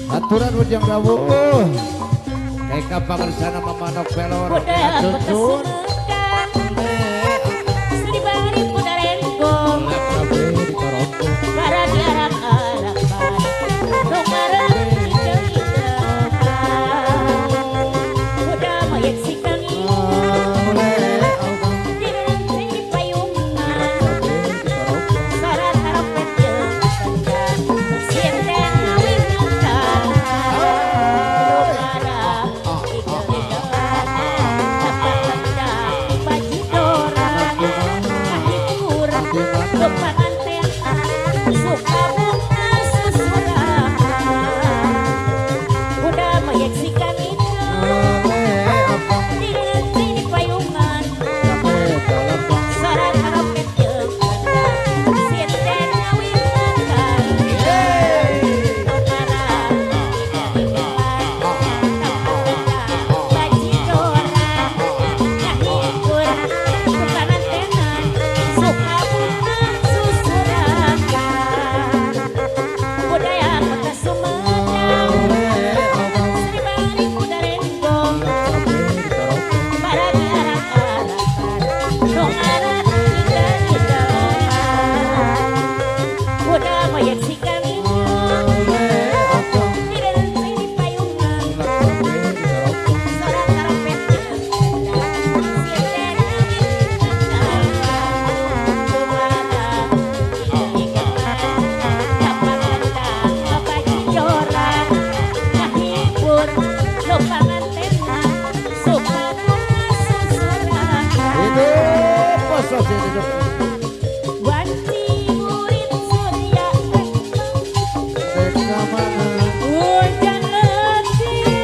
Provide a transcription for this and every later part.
aturan ujang rawuh kayak kapal sana memanok pelor Susun Sri bari pudarengkong para diarak-arak Nungarang ida-ida Udah mayat si kangi Direnteng di payungan Sarat harapet jeung tenggang Sienteng ngawin nungkang Nungarang ida-ida Dapat tendang baji dorang Kahiburan Lupangan tenang Suka bunga susuran Udah mayat si kangi Direnteng di payungan Sarat harapet jeung tenggang Sienteng ngawin nungkang Nungarang ida-ida Baji dorang Kahiburan Lupangan tenang Suka bunga susuran Budaya kota Sumedang Sri bari pudarengkong para diarak-arakan Nungarang ida-ida Udah mayat si kanginya Direnteng di payungan Sarat harapet jeung tendang Sienteng ngawin nungkang Nungarang ida-ida Dapat tendang baji dorang Ngahibur lupangan tenang Suka bunga susuran itu poso sih itu Wanci murid surya mana Hujan letih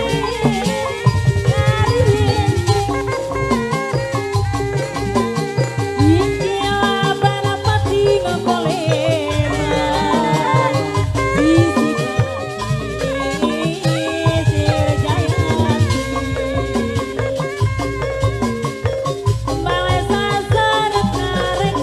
India Banapati ngekoleman Bisi Sirjayati Balai sasar karek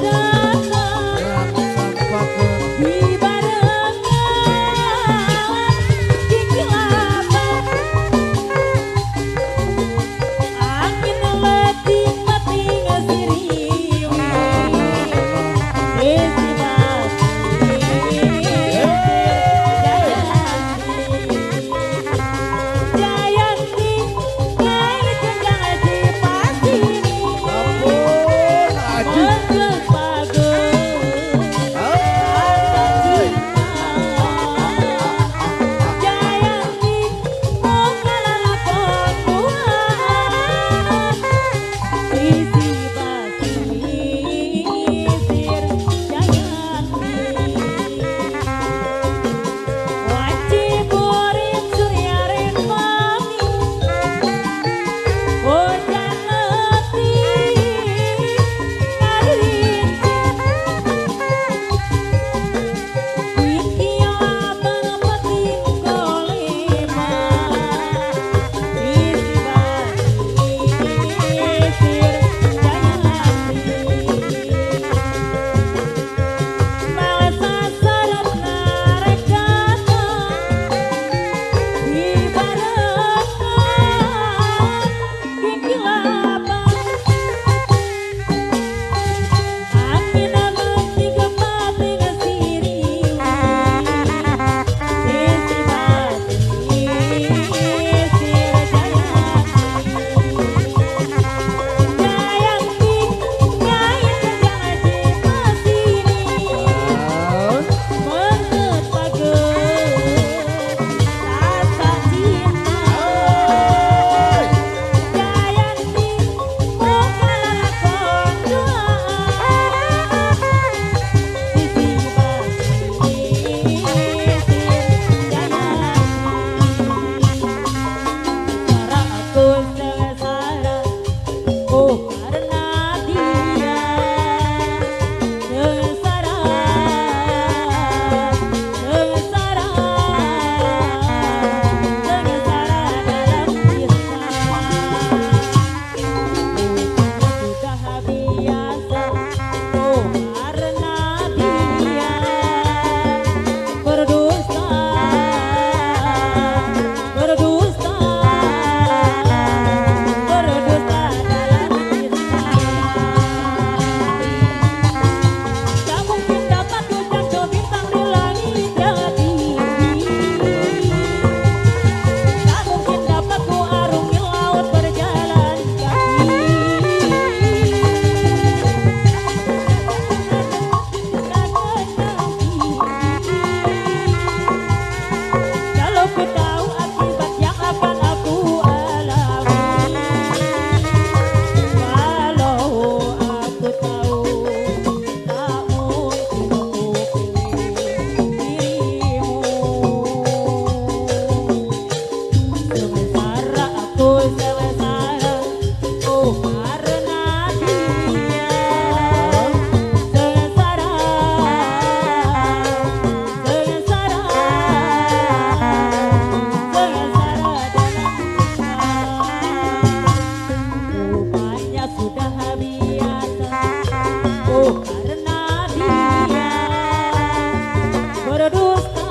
berdusta,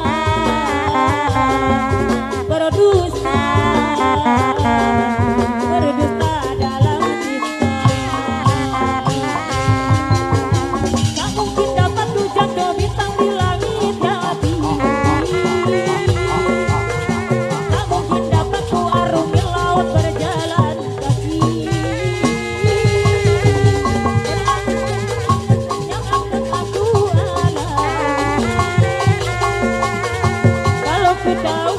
berdusta, berdusta dalam cinta. Tak mungkin dapat dujang dua bintang di langit hati. Tak mungkin dapat ku arungi laut berjalan kaki. Yang akan aku alami kalau ku tahu